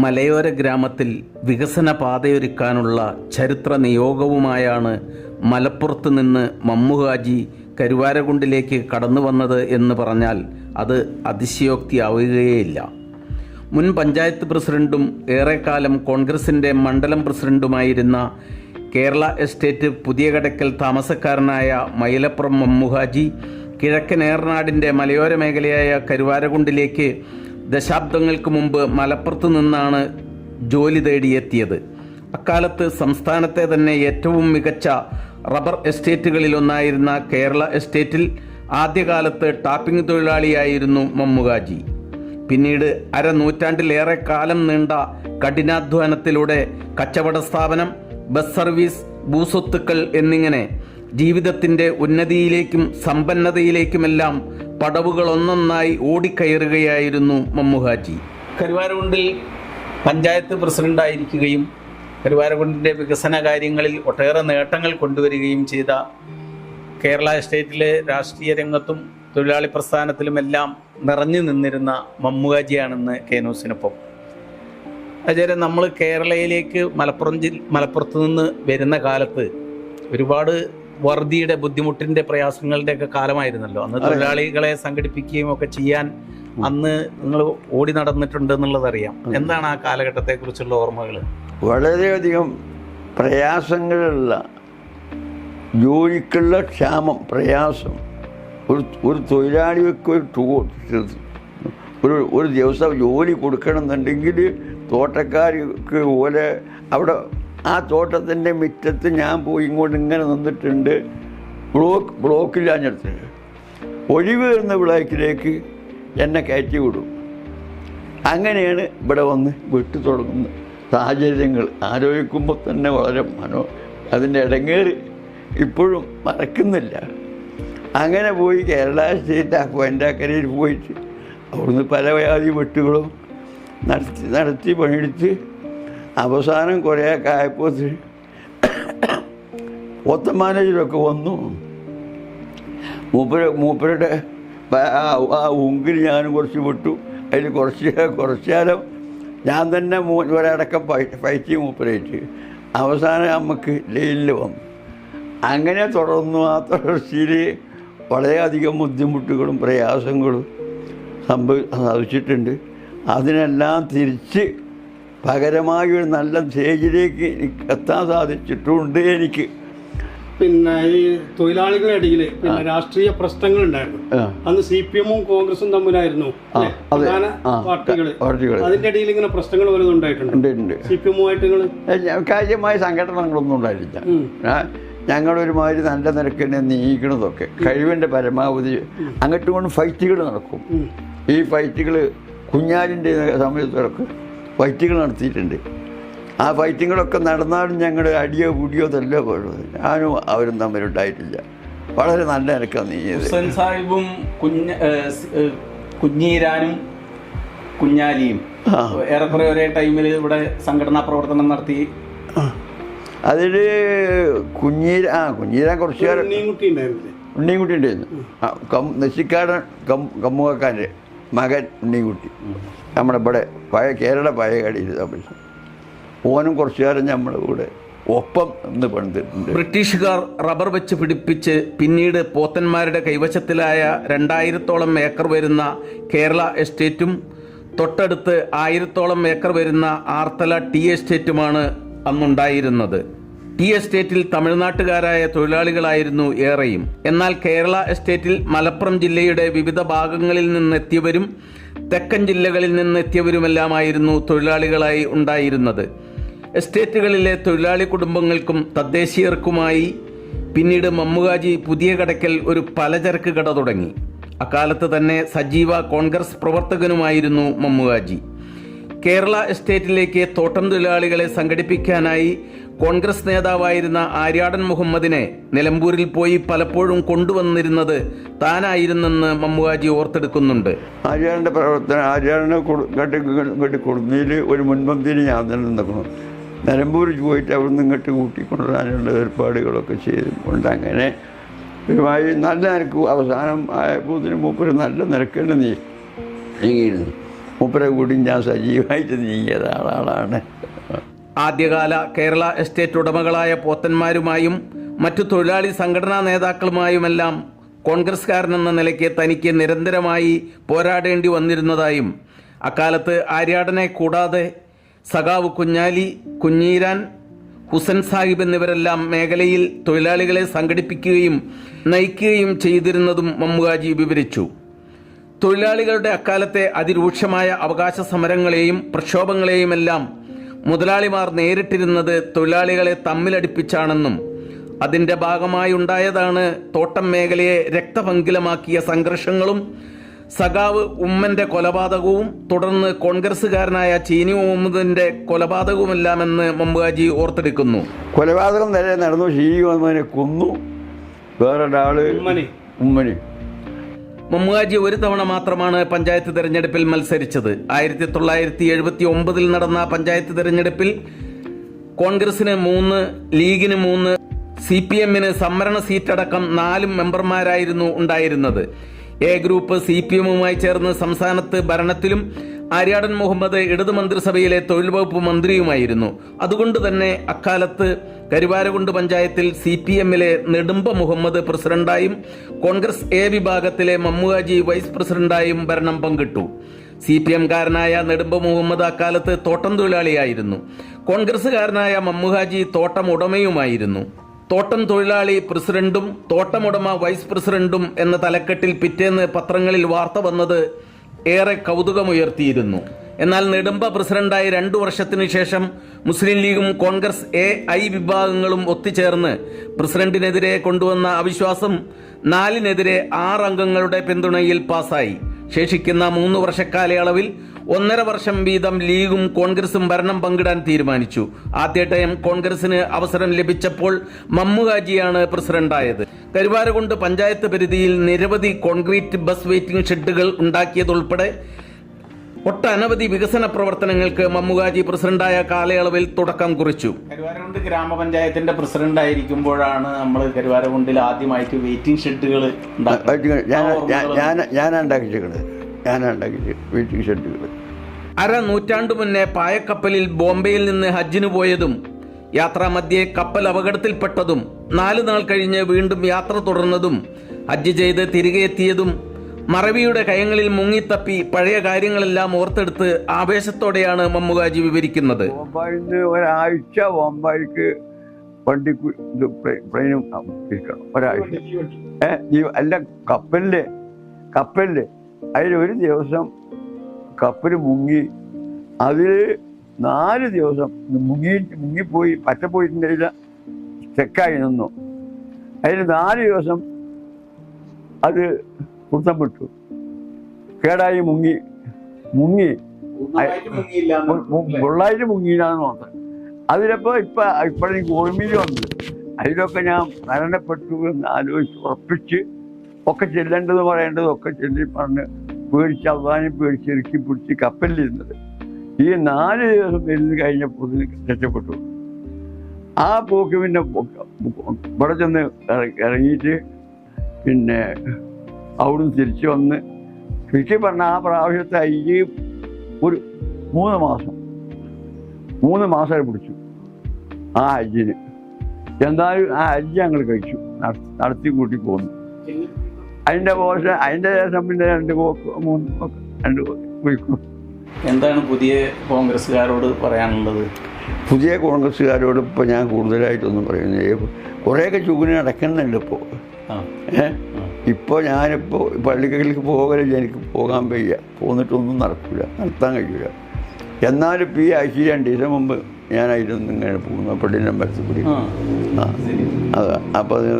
മലയോര ഗ്രാമത്തിൽ വികസന പാതയൊരുക്കാനുള്ള ചരിത്ര നിയോഗവുമായാണ് മലപ്പുറത്ത് നിന്ന് മമ്മുഹാജി കരുവാരകുണ്ടിലേക്ക് കടന്നു വന്നത് എന്ന് പറഞ്ഞാൽ അത് അതിശയോക്തിയാവുകയേയില്ല. മുൻ പഞ്ചായത്ത് പ്രസിഡന്റും ഏറെക്കാലം കോൺഗ്രസിൻ്റെ മണ്ഡലം പ്രസിഡന്റുമായിരുന്ന കേരള എസ്റ്റേറ്റ് പുതിയ കടക്കൽ താമസക്കാരനായ മൈലപ്പുറം മമ്മുഹാജി കിഴക്കൻ ഏറനാടിൻ്റെ മലയോര മേഖലയായ കരുവാരകുണ്ടിലേക്ക് ദശാബ്ദങ്ങൾക്ക് മുമ്പ് മലപ്പുറത്ത് നിന്നാണ് ജോലി തേടിയെത്തിയത്. അക്കാലത്ത് സംസ്ഥാനത്തെ തന്നെ ഏറ്റവും മികച്ച റബ്ബർ എസ്റ്റേറ്റുകളിലൊന്നായിരുന്ന കേരള എസ്റ്റേറ്റിൽ ആദ്യകാലത്ത് ടാപ്പിംഗ് തൊഴിലാളിയായിരുന്നു മമ്മുഹാജി. പിന്നീട് അരനൂറ്റാണ്ടിലേറെ കാലം നീണ്ട കഠിനാധ്വാനത്തിലൂടെ കച്ചവട സ്ഥാപനം, ബസ് സർവീസ്, ഭൂസ്വത്തുക്കൾ എന്നിങ്ങനെ ജീവിതത്തിൻ്റെ ഉന്നതിയിലേക്കും സമ്പന്നതയിലേക്കുമെല്ലാം പടവുകളൊന്നൊന്നായി ഓടിക്കയറുകയായിരുന്നു മമ്മുഹാജി. കരുവാരകുണ്ടിൽ പഞ്ചായത്ത് പ്രസിഡന്റായിരിക്കുകയും കരുവാരകുണ്ടിൻ്റെ വികസന കാര്യങ്ങളിൽ ഒട്ടേറെ നേട്ടങ്ങൾ കൊണ്ടുവരികയും ചെയ്ത കേരള എസ്റ്റേറ്റിലെ രാഷ്ട്രീയ രംഗത്തും തൊഴിലാളി പ്രസ്ഥാനത്തിലുമെല്ലാം നിറഞ്ഞു നിന്നിരുന്ന മമ്മുഹാജിയാണെന്ന് കേനൂസിനൊപ്പം. അതുവരെ നമ്മൾ കേരളയിലേക്ക് മലപ്പുറത്ത് നിന്ന് വരുന്ന കാലത്ത് ഒരുപാട് വറുതിയുടെ ബുദ്ധിമുട്ടിൻ്റെ പ്രയാസങ്ങളുടെയൊക്കെ കാലമായിരുന്നല്ലോ. അന്ന് തൊഴിലാളികളെ സംഘടിപ്പിക്കുകയും ഒക്കെ ചെയ്യാൻ അന്ന് നിങ്ങൾ ഓടി നടന്നിട്ടുണ്ട് എന്നുള്ളതറിയാം. എന്താണ് ആ കാലഘട്ടത്തെക്കുറിച്ചുള്ള ഓർമ്മകൾ? വളരെയധികം പ്രയാസങ്ങളുള്ള ജോലിക്കുള്ള ക്ഷാമം, പ്രയാസം. ഒരു തൊഴിലാളിക്ക് ഒരു ദിവസം ജോലി കൊടുക്കണമെന്നുണ്ടെങ്കിൽ തോട്ടക്കാർക്ക് പോലെ അവിടെ ആ തോട്ടത്തിൻ്റെ മുറ്റത്ത് ഞാൻ പോയി ഇങ്ങോട്ട് ഇങ്ങനെ നിന്നിട്ടുണ്ട്. ബ്ലോക്കില്ലാഞ്ഞിടത്ത് ഒഴിവ് എന്ന ബ്ലോക്കിലേക്ക് എന്നെ കയറ്റി വിടും. അങ്ങനെയാണ് ഇവിടെ വന്ന് വിട്ടു തുടങ്ങുന്ന സാഹചര്യങ്ങൾ ആലോചിക്കുമ്പോൾ തന്നെ വളരെ അതിൻ്റെ ഇടങ്ങേറ് ഇപ്പോഴും മറക്കുന്നില്ല. അങ്ങനെ പോയി കേരള സ്റ്റേറ്റ് കോയൻ്റാക്കരയിൽ പോയിട്ട് അവിടുന്ന് പല വ്യാധി വെട്ടുകളും നടത്തി പണിയെടുത്ത് അവസാനം കുറേയൊക്കെ ആയപ്പോൾ പോത്ത മാനേജരൊക്കെ വന്നു. മൂപ്പരുടെ ആ ഉങ്കിൽ ഞാനും കുറച്ച് വിട്ടു. അതിൽ കുറച്ച് കാലം ഞാൻ തന്നെ ഒരടക്കം ഫൈറ്റ് മൂപ്പരായിട്ട് അവസാനം നമുക്ക് ലൈനിൽ വന്നു. അങ്ങനെ തുടർന്നു. ആ തുടർച്ചയിൽ വളരെയധികം ബുദ്ധിമുട്ടുകളും പ്രയാസങ്ങളും സാധിച്ചിട്ടുണ്ട്. അതിനെല്ലാം തിരിച്ച് പകരമായി ഒരു നല്ല സ്റ്റേജിലേക്ക് എത്താൻ സാധിച്ചിട്ടുണ്ട് എനിക്ക്. പിന്നെ ഈ തൊഴിലാളികളുടെ ഇടയിൽ പിന്നെ രാഷ്ട്രീയ പ്രശ്നങ്ങൾ ഉണ്ടായിരുന്നു. അന്ന് CPM-ഉം കോൺഗ്രസും തമ്മിലായിരുന്നു പ്രധാന പാർട്ടികൾ. അതിന്റെ ഇടയിൽ ഇങ്ങനെ പ്രശ്നങ്ങൾ വല്ലതും ഉണ്ടായിട്ടുണ്ട്? CPM-ഉമായിട്ട് കാര്യമായ സംഘടനകളൊന്നും ഉണ്ടായിട്ടില്ല. ഞങ്ങളൊരുമാതിരി നല്ല നിരക്കിനെ നീക്കണതൊക്കെ കഴിവിൻ്റെ പരമാവധി അങ്ങോട്ടും കൊണ്ട് ഫൈറ്റുകൾ നടക്കും. ഈ ഫൈറ്റുകൾ കുഞ്ഞാലിൻ്റെ സമയത്തൊക്കെ ഫൈറ്റുകൾ നടത്തിയിട്ടുണ്ട്. ആ ഫൈറ്റുകളൊക്കെ നടന്നാലും ഞങ്ങൾ അടിയോ കുടിയോ തല്ലോ പോഴുന്നത് ഞാനും അവരും തമ്മിലുണ്ടായിട്ടില്ല. വളരെ നല്ല നിരക്കാണ് നീങ്ങിയത്. ഹുസൈൻ സാഹിബും കുഞ്ഞീരാനും കുഞ്ഞാലിയും ഏറെക്കുറെ ഒരേ ടൈമിൽ ഇവിടെ സംഘടനാ പ്രവർത്തനം നടത്തി. അതിൽ കുഞ്ഞീരാൻ കുറച്ച് കാലം ഉണ്ണിക്കുട്ടി ഉണ്ടായിരുന്നു. നശിക്കാടൻ കമ്മുകാക്കാൻ്റെ മകൻ ഉണ്ണിക്കുട്ടി നമ്മുടെ ഇവിടെ കേരള പഴയകടിയിൽ താമസം. ഓനും കുറച്ചു കാലം നമ്മുടെ കൂടെ ഒപ്പം നിന്ന് പണിതിട്ടുണ്ട്. ബ്രിട്ടീഷുകാർ റബ്ബർ വെച്ച് പിടിപ്പിച്ച് പിന്നീട് പോത്തന്മാരുടെ കൈവശത്തിലായ 2000-ഓളം ഏക്കർ വരുന്ന കേരള എസ്റ്റേറ്റും തൊട്ടടുത്ത് 1000-ഓളം ഏക്കർ വരുന്ന ആർത്തല ടീ എസ്റ്റേറ്റുമാണ് അന്നുണ്ടായിരുന്നത്. ടീ എസ്റ്റേറ്റിൽ തമിഴ്നാട്ടുകാരായ തൊഴിലാളികളായിരുന്നു ഏറെയും. എന്നാൽ കേരള എസ്റ്റേറ്റിൽ മലപ്പുറം ജില്ലയുടെ വിവിധ ഭാഗങ്ങളിൽ നിന്നെത്തിയവരും തെക്കൻ ജില്ലകളിൽ നിന്നെത്തിയവരുമെല്ലാമായിരുന്നു തൊഴിലാളികളായി ഉണ്ടായിരുന്നത്. എസ്റ്റേറ്റുകളിലെ തൊഴിലാളി കുടുംബങ്ങൾക്കും തദ്ദേശീയർക്കുമായി പിന്നീട് മമ്മുഹാജി പുതിയ കടക്കൽ ഒരു പലചരക്ക് കട തുടങ്ങി. അക്കാലത്ത് തന്നെ സജീവ കോൺഗ്രസ് പ്രവർത്തകനുമായിരുന്നു മമ്മുഹാജി. കേരള എസ്റ്റേറ്റിലേക്ക് തോട്ടം തൊഴിലാളികളെ സംഘടിപ്പിക്കാനായി കോൺഗ്രസ് നേതാവായിരുന്ന ആര്യാടൻ മുഹമ്മദിനെ നിലമ്പൂരിൽ പോയി പലപ്പോഴും കൊണ്ടുവന്നിരുന്നത് താനായിരുന്നെന്ന് മമ്മുഹാജി ഓർത്തെടുക്കുന്നുണ്ട്. ആര്യാടൻ്റെ പ്രവർത്തനം, ആര്യാടനെ കൊടുക്കുന്നതിൽ ഒരു മുൻപന്തിയിൽ ഞാൻ തന്നെ നിൽക്കണം. നിലമ്പൂരിൽ പോയിട്ട് അവിടെ നിന്ന് ഇങ്ങോട്ട് കൂട്ടിക്കൊണ്ടുവരാനുള്ള ഏർപ്പാടുകളൊക്കെ ചെയ്തുകൊണ്ട് അങ്ങനെ ഒരുമായി നല്ല നിരക്ക് അവസാനം ആയപ്പോൾ മൂപ്പര് നല്ല നിരക്കേണ്ട നീങ്ങിയിരുന്നു. മൂപ്പരെ കൂടി ഞാൻ സജീവമായിട്ട് നീങ്ങിയ ആളാണ്. ആദ്യകാല കേരള എസ്റ്റേറ്റ് ഉടമകളായ പോത്തന്മാരുമായും മറ്റു തൊഴിലാളി സംഘടനാ നേതാക്കളുമായുമെല്ലാം കോൺഗ്രസ്സുകാരനെന്ന നിലയ്ക്ക് തനിക്ക് നിരന്തരമായി പോരാടേണ്ടി വന്നിരുന്നതായും അക്കാലത്ത് ആര്യാടനെ കൂടാതെ സഖാവ് കുഞ്ഞാലി, കുഞ്ഞീരാൻ, ഹുസൻ സാഹിബ് എന്നിവരെല്ലാം മേഖലയിൽ തൊഴിലാളികളെ സംഘടിപ്പിക്കുകയും നയിക്കുകയും ചെയ്തിരുന്നതും മമ്മുകാജി വിവരിച്ചു. തൊഴിലാളികളുടെ അക്കാലത്തെ അതിരൂക്ഷമായ അവകാശ സമരങ്ങളെയും പ്രക്ഷോഭങ്ങളെയുമെല്ലാം മുതലാളിമാർ നേരിട്ടിരുന്നത് തൊഴിലാളികളെ തമ്മിലടിപ്പിച്ചാണെന്നും അതിൻ്റെ ഭാഗമായി ഉണ്ടായതാണ് തോട്ടം മേഖലയെ രക്തപങ്കിലമാക്കിയ സംഘർഷങ്ങളും സഖാവ് ഉമ്മന്റെ കൊലപാതകവും തുടർന്ന് കോൺഗ്രസ്സുകാരനായ ചീനി മുഹമ്മദിന്റെ കൊലപാതകവുമെല്ലാമെന്ന് മമ്മുകാജി ഓർത്തെടുക്കുന്നു. കൊലപാതകം നേരെ നടന്നു. ചീനി മുഹമ്മദിനെ കൊന്നു. വേറൊരാള് ഉമ്മനി. മമ്മുകാജി ഒരു തവണ മാത്രമാണ് പഞ്ചായത്ത് തെരഞ്ഞെടുപ്പിൽ മത്സരിച്ചത്. 1979 നടന്ന പഞ്ചായത്ത് തെരഞ്ഞെടുപ്പിൽ കോൺഗ്രസിന് 3, ലീഗിന് 3, CPM-ന് സംവരണ സീറ്റടക്കം 4 മെമ്പർമാരായിരുന്നു ഉണ്ടായിരുന്നത്. എ ഗ്രൂപ്പ് CPM-മായി ചേർന്ന് സംസ്ഥാനത്ത് ഭരണത്തിലും ആര്യാടൻ മുഹമ്മദ് ഇടതു മന്ത്രിസഭയിലെ തൊഴിൽ വകുപ്പ് മന്ത്രിയുമായിരുന്നു. അതുകൊണ്ട് തന്നെ അക്കാലത്ത് കരുവാരകുണ്ട് പഞ്ചായത്തിൽ CPM-ലെ നെടുമ്പ മുഹമ്മദ് പ്രസിഡന്റായും കോൺഗ്രസ് എ വിഭാഗത്തിലെ മമ്മുകാജി വൈസ് പ്രസിഡന്റായും ഭരണം പങ്കിട്ടു. CPM-കാരനായ നെടുമ്പ മുഹമ്മദ് അക്കാലത്ത് തോട്ടം തൊഴിലാളിയായിരുന്നു. കോൺഗ്രസ്സുകാരനായ മമ്മുകാജി തോട്ടം ഉടമയുമായിരുന്നു. തോട്ടം തൊഴിലാളി പ്രസിഡന്റും തോട്ടമുടമ വൈസ് പ്രസിഡന്റും എന്ന തലക്കെട്ടിൽ പിറ്റേന്ന് പത്രങ്ങളിൽ വാർത്ത വന്നത് ഏറെ കൗതുകമുയർത്തിയിരുന്നു. എന്നാൽ നെടുമ്പ പ്രസിഡന്റായി 2 വർഷത്തിനു ശേഷം മുസ്ലിം ലീഗും കോൺഗ്രസ് AI വിഭാഗങ്ങളും ഒത്തുചേർന്ന് പ്രസിഡന്റിനെതിരെ കൊണ്ടുവന്ന അവിശ്വാസം 4-നെതിരെ 6 അംഗങ്ങളുടെ പിന്തുണയിൽ പാസായി. ശേഷിക്കുന്ന 3 വർഷക്കാലയളവിൽ 1.5 വർഷം വീതം ലീഗും കോൺഗ്രസും ഭരണം പങ്കിടാൻ തീരുമാനിച്ചു. ആദ്യ ടൈം കോൺഗ്രസിന് അവസരം ലഭിച്ചപ്പോൾ മമ്മുകാജിയാണ് പ്രസിഡന്റായത്. കരുവാരകുണ്ട് പഞ്ചായത്ത് പരിധിയിൽ നിരവധി കോൺക്രീറ്റ് ബസ് വെയിറ്റിംഗ് ഷെഡുകൾ ഉണ്ടാക്കിയതുൾപ്പെടെ ഒട്ടനവധി വികസന പ്രവർത്തനങ്ങൾക്ക് മമ്മുകാജി പ്രസിഡന്റായ കാലയളവിൽ തുടക്കം കുറിച്ചു. കരുവാരകുണ്ട് ഗ്രാമപഞ്ചായത്തിന്റെ പ്രസിഡന്റ് ആയിരിക്കുമ്പോഴാണ് നമ്മൾ കരുവാരകുണ്ടിൽ ആദ്യമായിട്ട് വെയിറ്റിംഗ് ഷെഡുകൾ വെയിറ്റിംഗ് ഷെഡുകൾ. 1/2 നൂറ്റാണ്ടു മുന്നേ പായക്കപ്പലിൽ ബോംബെയിൽ നിന്ന് ഹജ്ജിന് പോയതും യാത്രാമധ്യേ കപ്പൽ അപകടത്തിൽപ്പെട്ടതും 4 നാൾ കഴിഞ്ഞ് വീണ്ടും യാത്ര തുടർന്നതും ഹജ്ജ് ചെയ്ത് തിരികെ എത്തിയതും മറവിയുടെ കയങ്ങളിൽ മുങ്ങിത്തപ്പി പഴയ കാര്യങ്ങളെല്ലാം ഓർത്തെടുത്ത് ആവേശത്തോടെയാണ് മമ്മുകാജി വിവരിക്കുന്നത്. ഒരാഴ്ച ബോംബെക്ക് വണ്ടി പ്ലെയിനും ഒരാഴ്ച അല്ല കപ്പലില് അതിലൊരു ദിവസം കപ്പൽ മുങ്ങി. അതിൽ 4 ദിവസം മുങ്ങിപ്പോയി പറ്റപ്പോയിട്ടുണ്ടായില്ല, ചെക്കായി നിന്നു. അതിൽ 4 ദിവസം അത് കുത്തം വിട്ടു, കേടായി മുങ്ങി ഫുള്ളായിട്ട് മുങ്ങിയില്ലാന്ന് മാത്രം. അതിലപ്പോൾ ഇപ്പോഴെനിക്ക് ഓർമ്മയിൽ വന്നത് അതിലൊക്കെ ഞാൻ മരണപ്പെട്ടു എന്ന് ആലോചിച്ച് ഉറപ്പിച്ച് ഒക്കെ ചെല്ലേണ്ടത് പറയേണ്ടതും ഒക്കെ ചെല്ലി പറഞ്ഞ് പേടിച്ച് അവസാനം പേടിച്ച് ഇറുക്കി പിടിച്ച് കപ്പലിലിരുന്നത്. ഈ 4 ദിവസം വരുന്നത് കഴിഞ്ഞപ്പോൾ രക്ഷപ്പെട്ടു. ആ പോക്ക് പിന്നെ ഇവിടെ ചെന്ന് ഇറങ്ങിയിട്ട് പിന്നെ അവിടുന്ന് തിരിച്ചു വന്ന് ചുരുക്കി പറഞ്ഞ ആ പ്രാവശ്യത്തെ ഈ ഒരു 3 മാസം പിടിച്ചു ആ ഹജ്ജിന്. എന്തായാലും ആ ഹജ്ജ് ഞങ്ങൾ കഴിച്ചു, നടത്തി കൂട്ടി പോന്നു. അതിൻ്റെ ശേഷം പിന്നെ 2 പോയിക്കും. എന്താണ് പുതിയ കോൺഗ്രസ്സുകാരോട് പറയാനുള്ളത്? പുതിയ കോൺഗ്രസ്സുകാരോട് ഇപ്പോൾ ഞാൻ കൂടുതലായിട്ടൊന്നും പറയുന്നത്, കുറേയൊക്കെ ചുഗുനി നടക്കുന്നുണ്ട് ഇപ്പോൾ. ഇപ്പോൾ ഞാനിപ്പോൾ പള്ളികളിലേക്ക് പോകലില്ല, എനിക്ക് പോകാൻ വയ്യ, പോന്നിട്ടൊന്നും നടത്താൻ കഴിയില്ല. എന്നാലും ഇപ്പോൾ ഈ ആഴ്ച 2 ദിവസം മുമ്പ് ഞാനായിരുന്നു ഇങ്ങനെ പോകുന്നു പള്ളിൻ്റെ അമ്പലത്തിൽ കൂടി. അതാ അപ്പോൾ അത്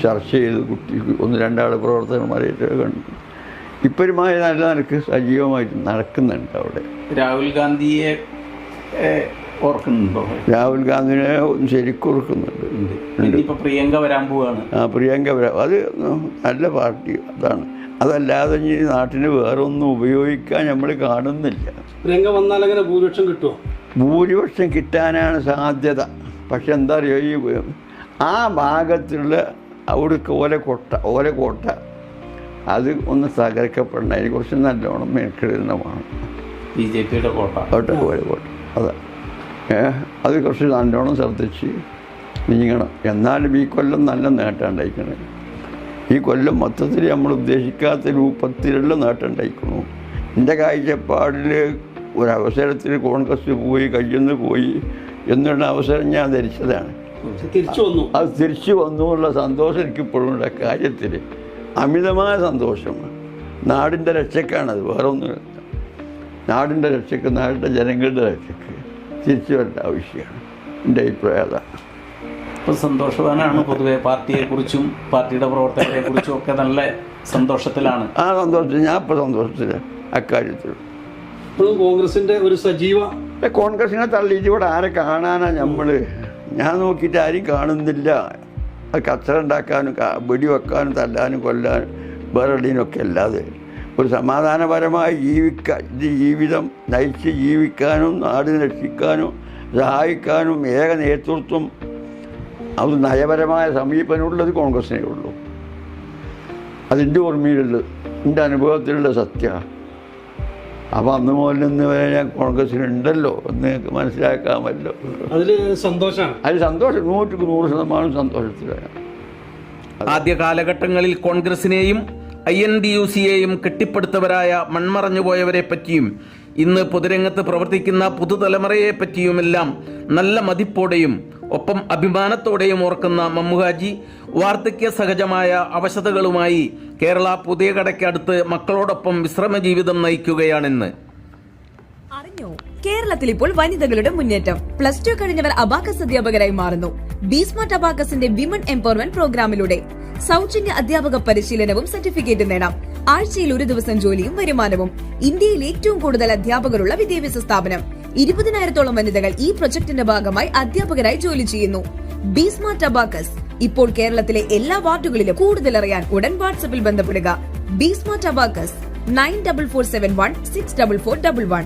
ചർച്ച ചെയ്ത് കുട്ടി 1-2 ആൾ പ്രവർത്തകന്മാരായിട്ട് കണ്ടു. ഇപ്പോഴുമായി നല്ല നിലക്ക് സജീവമായിട്ട് നടക്കുന്നുണ്ട് അവിടെ. രാഹുൽ ഗാന്ധിയെ ഓർക്കുന്നുണ്ടോ? രാഹുൽ ഗാന്ധിനെ ശരിക്കും ഓർക്കുന്നുണ്ട്. പ്രിയങ്ക വരാൻ പോവാണ്. പ്രിയങ്ക അത് നല്ല പാർട്ടി അതാണ്. അതല്ലാതെ ഈ നാട്ടിന് വേറെ ഒന്നും ഉപയോഗിക്കാൻ നമ്മൾ കാണുന്നില്ല. പ്രിയങ്ക വന്നാൽ അങ്ങനെ ഭൂരിപക്ഷം കിട്ടുമോ? ഭൂരിപക്ഷം കിട്ടാനാണ് സാധ്യത. പക്ഷെ എന്താ പറയുക, ഈ ആ ഭാഗത്തുള്ള അവിടേക്ക് ഓലക്കോട്ട അത് ഒന്ന് തകർക്കപ്പെടണം. അതിനെക്കുറിച്ച് നല്ലോണം മെനക്കെടുന്നതാണ്. BJP-യുടെ കോട്ട. കോട്ട അതെ. അത് കുറച്ച് നല്ലോണം ശ്രദ്ധിച്ച് നീങ്ങണം. എന്നാലും ഈ കൊല്ലം നല്ല നേട്ടം ഉണ്ടായിക്കണേ. ഈ കൊല്ലം മൊത്തത്തിൽ നമ്മൾ ഉദ്ദേശിക്കാത്ത രൂപത്തിലുള്ള നേട്ടം ഉണ്ടായിക്കണു. എൻ്റെ കാഴ്ചപ്പാടിൽ ഒരവസരത്തിൽ കോൺഗ്രസ് പോയി കയ്യിൽ പോയി എന്നുള്ള അവസരം ഞാൻ ധരിച്ചതാണ്. അത് തിരിച്ചു വന്നു എന്നുള്ള സന്തോഷം എനിക്കിപ്പോഴുള്ള കാര്യത്തിൽ അമിതമായ സന്തോഷം. നാടിൻ്റെ രക്ഷക്കാണത്, വേറെ ഒന്നുമില്ല. നാടിൻ്റെ രക്ഷയ്ക്ക്, നാടിൻ്റെ ജനങ്ങളുടെ രക്ഷയ്ക്ക് തിരിച്ചു വരേണ്ട ആവശ്യമാണ്. എൻ്റെ അഭിപ്രായം അതാണ്. ഇപ്പോൾ സന്തോഷവാനാണ് പൊതുവെ. പാർട്ടിയെക്കുറിച്ചും പാർട്ടിയുടെ പ്രവർത്തകരെക്കുറിച്ചും ഒക്കെ നല്ല സന്തോഷത്തിലാണ്. ആ സന്തോഷത്തിൽ ഞാൻ ഇപ്പോൾ സന്തോഷത്തിലാണ് അക്കാര്യത്തിൽ. കോൺഗ്രസിൻ്റെ ഒരു സജീവ കോൺഗ്രസിനെ തള്ളിയിട്ട് ഇവിടെ ആരെ കാണാനാ നമ്മൾ? ഞാൻ നോക്കിയിട്ട് ആരും കാണുന്നില്ല. അത് കച്ചറ ഉണ്ടാക്കാനും വെടിവെക്കാനും തല്ലാനും കൊല്ലാനും വേറെ എവിടെയൊക്കെ അല്ലാതെ ഒരു സമാധാനപരമായി ജീവിതം നയിച്ച് ജീവിക്കാനും നാടിനെ രക്ഷിക്കാനും സഹായിക്കാനും ഏക നേതൃത്വം, അത് നയപരമായ സമീപനമുള്ളത് കോൺഗ്രസിനേ ഉള്ളൂ. അതിൻ്റെ ഓർമ്മയിലുള്ളത്, എൻ്റെ അനുഭവത്തിലുള്ള സത്യമാണ്. അപ്പോൾ അന്ന് മുതൽ ഇന്ന് വരെ ഞാൻ കോൺഗ്രസിനുണ്ടല്ലോ എന്ന് മനസ്സിലാക്കാമല്ലോ. അതിൽ സന്തോഷമാണ്. അതിൽ സന്തോഷം 100% സന്തോഷത്തിലാണ്. ആദ്യ കാലഘട്ടങ്ങളിൽ കോൺഗ്രസിനെയും INDUCയെയും കെട്ടിപ്പടുത്തവരായ മൺമറഞ്ഞുപോയവരെ പറ്റിയും ഇന്ന് പൊതുരംഗത്ത് പ്രവർത്തിക്കുന്ന പുതുതലമുറയെ പറ്റിയുമെല്ലാം നല്ല മതിപ്പോടെയും ഒപ്പം അഭിമാനത്തോടെയും ഓർക്കുന്ന മമ്മുഹാജി വാർദ്ധക്യ സഹജമായ അവശതകളുമായി കേരള പുതിയ കടയ്ക്കടുത്ത് മക്കളോടൊപ്പം വിശ്രമ ജീവിതം നയിക്കുകയാണെന്ന്. അറിഞ്ഞോ, കേരളത്തിൽ ഇപ്പോൾ വനിതകളുടെ മുന്നേറ്റം. +2 കഴിഞ്ഞവർ അബാക്കസ് അധ്യാപകരായി മാറുന്നു. ബി-സ്മാർട്ട് അബാക്കസിന്റെ വിമൺ എംപവർമെന്റ് പ്രോഗ്രാമിലൂടെ സൗജന്യ അധ്യാപക പരിശീലനവും സർട്ടിഫിക്കറ്റ് നേടാം. ആഴ്ചയിൽ 1 ദിവസം ജോലിയും വരുമാനവും. ഇന്ത്യയിൽ ഏറ്റവും കൂടുതൽ അധ്യാപകരുള്ള വിദ്യാഭ്യാസ സ്ഥാപനം. 20,000-ഓളം വനിതകൾ ഈ പ്രൊജക്ടിന്റെ ഭാഗമായി അധ്യാപകരായി ജോലി ചെയ്യുന്നു. ബി-സ്മാർട്ട് അബാക്കസ് ഇപ്പോൾ കേരളത്തിലെ എല്ലാ വാർഡുകളിലും. കൂടുതൽ അറിയാൻ ഉടൻ വാട്സാപ്പിൽ ബന്ധപ്പെടുക. B-smart abacus 9447164411.